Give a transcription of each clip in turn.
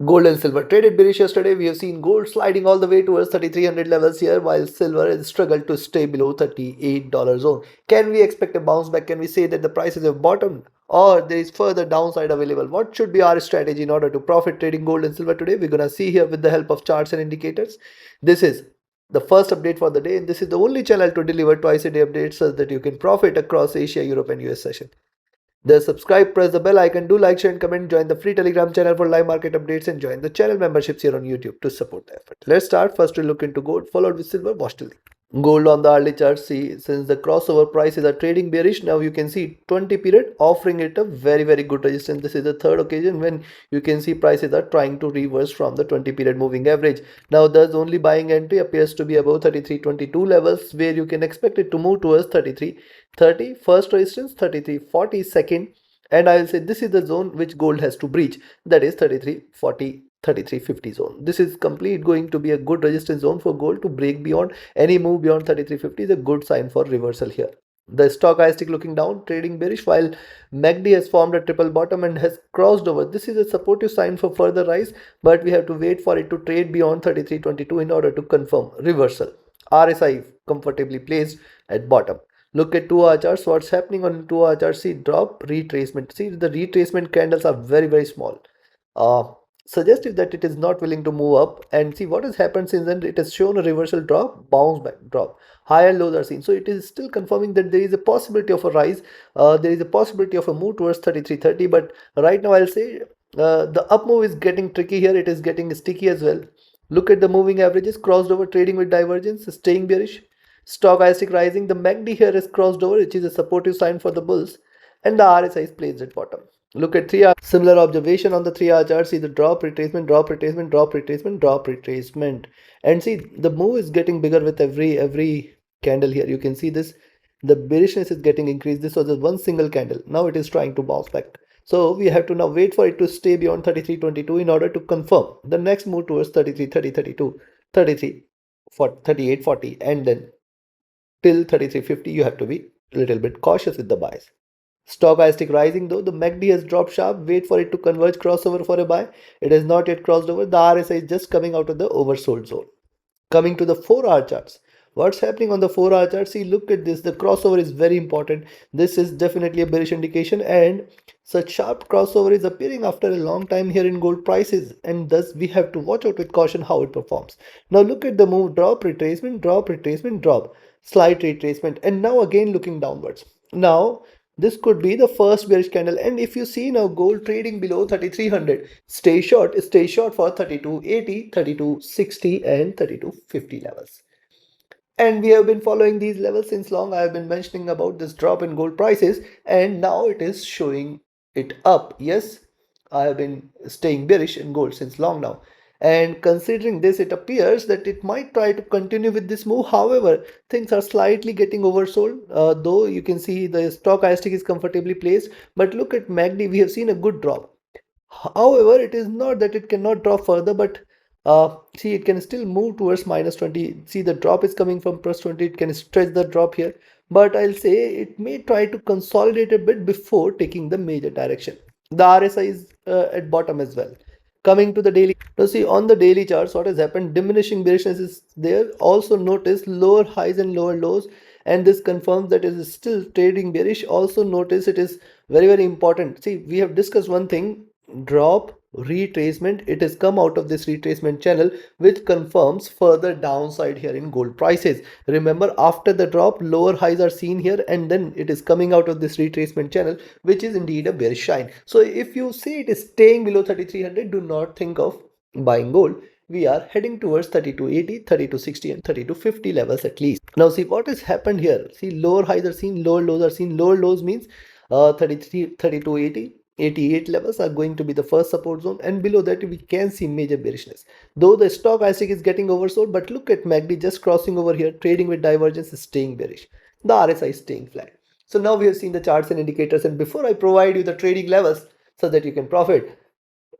Gold and silver traded bearish yesterday. We have seen gold sliding all the way towards 3,300 levels here, while silver has struggled to stay below $38 zone. Can we expect a bounce back? Can we say that the prices have bottomed, or there is further downside available? What should be our strategy in order to profit trading gold and silver today? We're gonna see here with the help of charts and indicators. This is the first update for the day, and this is the only channel to deliver twice a day updates so that you can profit across Asia, Europe, and US session. The subscribe, press the bell icon, do like, share, and comment, join the free Telegram channel for live market updates, and join the channel memberships here on YouTube to support the effort. Let's start. First, we look into gold, followed with silver. Watch till the gold on the early chart. See, since the crossover prices are trading bearish, now you can see 20 period offering it a very good resistance. This is the third occasion when you can see prices are trying to reverse from the 20 period moving average. Now, thus only buying entry appears to be above 33.22 levels, where you can expect it to move towards 33.30 first resistance, 33.40 second, and I will say this is the zone which gold has to breach, that is 33.40 33.50 zone. This is complete going to be a good resistance zone for gold to break beyond. Any move beyond 33.50 is a good sign for reversal here. The stochastic looking down, trading bearish, while MACD has formed a triple bottom and has crossed over. This is a supportive sign for further rise, but we have to wait for it to trade beyond 33.22 in order to confirm reversal. RSI comfortably placed at bottom. Look at 2 hour charts. What's happening on 2 hour charts? See, drop, retracement. See, the retracement candles are very small. Uh, Suggestive that it is not willing to move up, and see what has happened since then. It has shown a reversal drop, bounce back, drop, higher lows are seen, so it is still confirming that there is a possibility of a rise. There is a possibility of a move towards 33.30, but right now I'll say the up move is getting tricky here. It is getting sticky as well. Look at the moving averages, crossed over, trading with divergence, staying bearish. Stochastic rising, the MACD here is crossed over, which is a supportive sign for the bulls, and the RSI is placed at bottom. Look at 3 hour. Similar observation on the 3 hour chart. See the drop, retracement, drop, retracement, drop, retracement, drop, retracement. And see the move is getting bigger with every candle here. You can see this. The bearishness is getting increased. This was just one single candle. Now it is trying to bounce back. So we have to now wait for it to stay beyond 33.22 in order to confirm the next move towards 33.30, 32, 33, 38.40, and then till 33.50 you have to be a little bit cautious with the buys. Stochastic rising though, the MACD has dropped sharp. Wait for it to converge crossover for a buy. It has not yet crossed over. The RSI is just coming out of the oversold zone. Coming to the 4 hour charts. What's happening on the 4 hour chart? See, look at this. The crossover is very important. This is definitely a bearish indication, and such sharp crossover is appearing after a long time here in gold prices, and thus we have to watch out with caution how it performs. Now look at the move, drop, retracement, drop, retracement, drop, slight retracement, and now again looking downwards. Now this could be the first bearish candle, and if you see now gold trading below 3300, stay short for 3280, 3260, and 3250 levels. And we have been following these levels since long. I have been mentioning about this drop in gold prices, and now it is showing it up. Yes, I have been staying bearish in gold since long now, and considering this, it appears that it might try to continue with this move. However, things are slightly getting oversold, though you can see the stochastic is comfortably placed. But look at MACD, we have seen a good drop. However, it is not that it cannot drop further, but see, it can still move towards minus 20. See, the drop is coming from plus 20. It can stretch the drop here, but I'll say it may try to consolidate a bit before taking the major direction. The RSI is at bottom as well. Coming to the daily, now see on the daily charts what has happened. Diminishing bearishness is there. Also notice lower highs and lower lows, and this confirms that it is still trading bearish. Also notice it is very important. See, we have discussed one thing, drop, retracement. It has come out of this retracement channel, which confirms further downside here in gold prices. Remember, after the drop, lower highs are seen here, and then it is coming out of this retracement channel, which is indeed a bearish sign. So if you see it is staying below 3300, do not think of buying gold. We are heading towards 3280, 3260, and 3250 levels at least. Now see what has happened here. See, lower highs are seen, lower lows are seen. Lower lows means 33, 3280, 88 levels are going to be the first support zone, and below that we can see major bearishness. Though the stochastic is getting oversold, but look at MACD just crossing over here, trading with divergence, is staying bearish. The RSI is staying flat. So now we have seen the charts and indicators, and before I provide you the trading levels so that you can profit,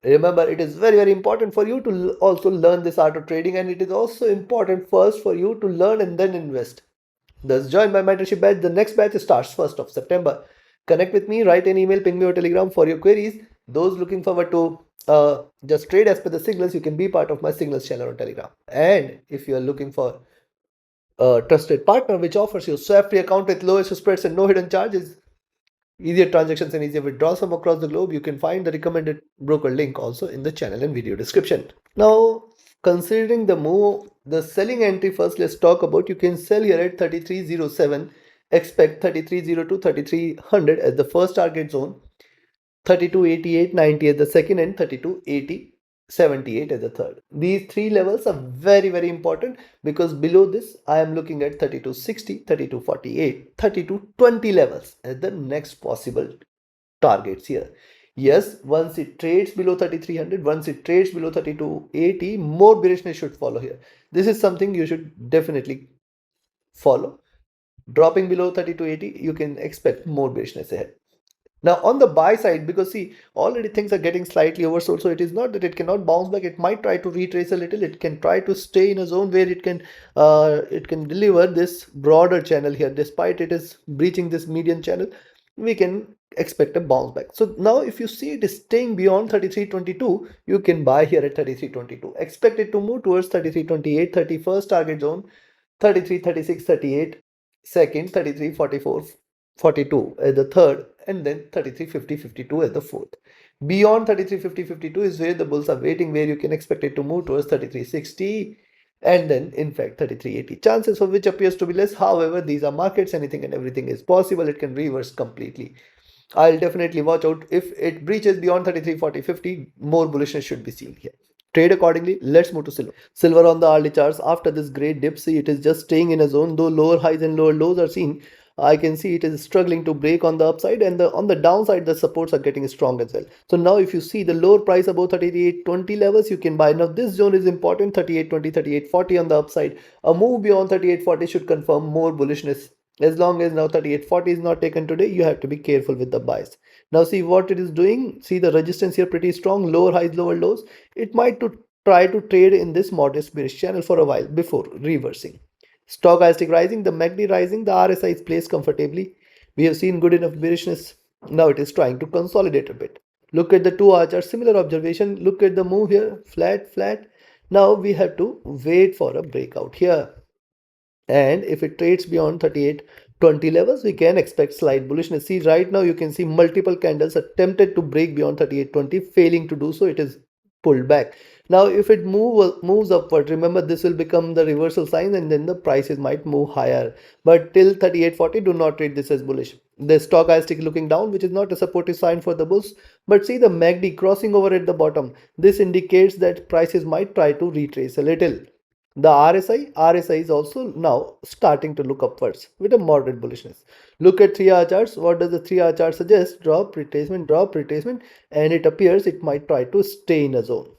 remember, it is very important for you to also learn this art of trading, and it is also important first for you to learn and then invest. Thus, join my mentorship batch. The next batch starts 1st of September. Connect with me, write an email, ping me or telegram for your queries. Those looking forward to just trade as per the signals. You can be part of my signals channel on Telegram. And if you are looking for a trusted partner which offers you swap free account with lowest spreads and no hidden charges, easier transactions and easier withdrawals from across the globe, you can find the recommended broker link also in the channel and video description. Now, considering the move, the selling entry first, let's talk about. You can sell here at 3307, expect 3302, 3300 as the first target zone, 3288.90 at the second, and 3280.78 at the third. These three levels are very important, because below this I am looking at 3260, 3248, 3220 levels as the next possible targets here. Yes, once it trades below 3300, once it trades below 3280, more bearishness should follow here. This is something you should definitely follow. Dropping below 3280, you can expect more bearishness ahead. Now on the buy side, because see, already things are getting slightly oversold, so it is not that it cannot bounce back. It might try to retrace a little. It can try to stay in a zone where it can deliver this broader channel here. Despite it is breaching this median channel, we can expect a bounce back. So now if you see it is staying beyond 3322, you can buy here at 3322. Expect it to move towards 3328, 31st target zone, 33, 36, 38, second, 33, 44, 42 as the third, and then 33, 50, 52 as the fourth. Beyond 33, 50, 52 is where the bulls are waiting, where you can expect it to move towards 33, 60, and then in fact 33, 80. Chances for which appears to be less. However, these are markets, anything and everything is possible. It can reverse completely. I'll definitely watch out. If it breaches beyond 33, 40, 50, more bullishness should be seen here. Trade accordingly. Let's move to silver. Silver on the hourly charts, after this great dip, see it is just staying in a zone, though lower highs and lower lows are seen. I can see it is struggling to break on the upside, and on the downside the supports are getting strong as well. So now if you see the lower price above 38.20 levels, you can buy. Now this zone is important, 38.20, 38.40 on the upside. A move beyond 38.40 should confirm more bullishness. As long as now 38.40 is not taken today, you have to be careful with the buys. Now see what it is doing. See the resistance here pretty strong, lower highs, lower lows. It might to try to trade in this modest bearish channel for a while before reversing. Stochastic rising, the MACD rising, the RSI is placed comfortably. We have seen good enough bearishness. Now it is trying to consolidate a bit. Look at the 2-hour chart, similar observation. Look at the move here, flat, flat. Now we have to wait for a breakout here. And if it trades beyond 38.20 levels, we can expect slight bullishness. See, right now you can see multiple candles attempted to break beyond 38.20, failing to do so. It is pulled back. Now if it moves upward, remember this will become the reversal sign, and then the prices might move higher. But till 38.40, do not treat this as bullish. The stochastic looking down, which is not a supportive sign for the bulls. But see the MACD crossing over at the bottom. This indicates that prices might try to retrace a little. The RSI is also now starting to look upwards with a moderate bullishness. Look at 3-hour charts. What does the 3-hour chart suggest? Drop, retracement, and it appears it might try to stay in a zone.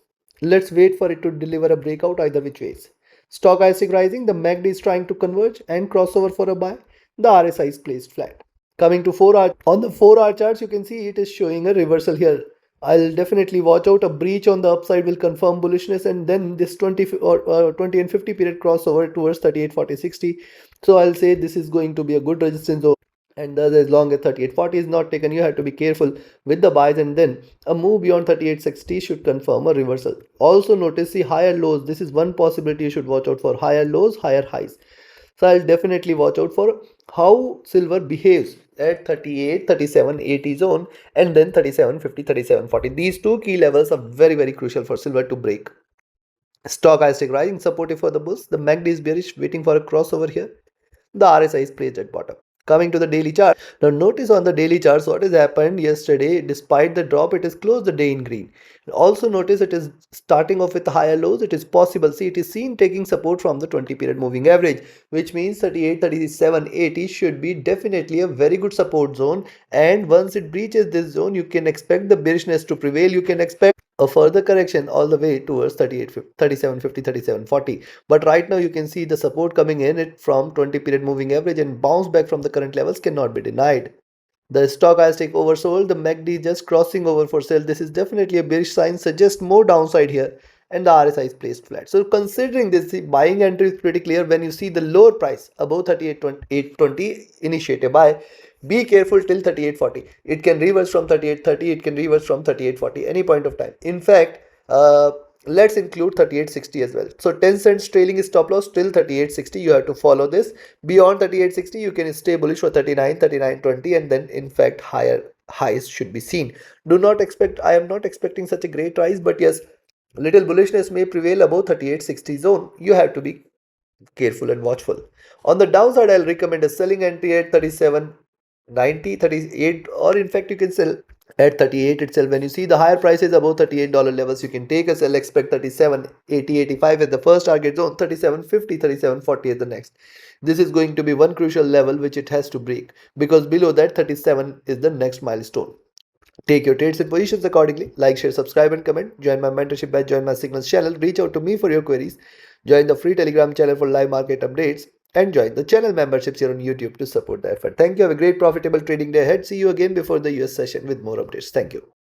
Let's wait for it to deliver a breakout either which ways. Stochastic rising, the MACD is trying to converge and crossover for a buy. The RSI is placed flat. Coming to 4-hour, on the 4-hour charts, you can see it is showing a reversal here. I'll definitely watch out. A breach on the upside will confirm bullishness, and then this 20 or 20 and 50 period crossover towards 38, 40, 60. So I'll say this is going to be a good resistance zone. And thus, as long as 38.40 is not taken, you have to be careful with the buys, and then a move beyond 38.60 should confirm a reversal. Also notice the higher lows. This is one possibility you should watch out for. Higher lows, higher highs. So I'll definitely watch out for how silver behaves at 38, 37, 80 zone, and then 37, 50, 37, 40. These two key levels are very crucial for silver to break. Stochastic rising, supportive for the bulls. The MACD is bearish, waiting for a crossover here. The RSI is placed at bottom. Coming to the daily chart. Now notice on the daily charts what has happened yesterday. Despite the drop, it has closed the day in green. Also notice it is starting off with higher lows. It is possible. See, it is seen taking support from the 20 period moving average, which means 38, 37, 80 should be definitely a very good support zone. And once it breaches this zone, you can expect the bearishness to prevail. You can expect a further correction all the way towards 38, 37, 50, 37, 40. But right now you can see the support coming in it from 20 period moving average, and bounce back from the current levels cannot be denied. The stochastic oversold, the MACD just crossing over for sale. This is definitely a bearish sign, suggests more downside here, and the RSI is placed flat. So considering this, the buying entry is pretty clear. When you see the lower price above 38.20, initiate a buy. Be careful till 38.40. It can reverse from 38.30, it can reverse from 38.40 any point of time. In fact, let's include 38.60 as well. So 10 cents trailing stop loss till 38.60. You have to follow this. Beyond 38.60, you can stay bullish for 39, 39.20, and then in fact higher highs should be seen. Do not expect, I am not expecting such a great rise, but yes, little bullishness may prevail above 38.60 zone. You have to be careful and watchful. On the downside, I'll recommend a selling entry at 37.90, 38, or in fact, you can sell at 38 itself. When you see the higher prices above $38 levels, you can take a sell, expect 37.80, 85 as the first target zone, 37.50, 37.40 as the next. This is going to be one crucial level which it has to break, because below that 37 is the next milestone. Take your trades and positions accordingly. Like, share, subscribe, and comment. Join my mentorship batch, join my signals channel. Reach out to me for your queries. Join the free Telegram channel for live market updates. And join the channel memberships here on YouTube to support the effort. Thank you. Have a great profitable trading day ahead. See you again before the US session with more updates. Thank you.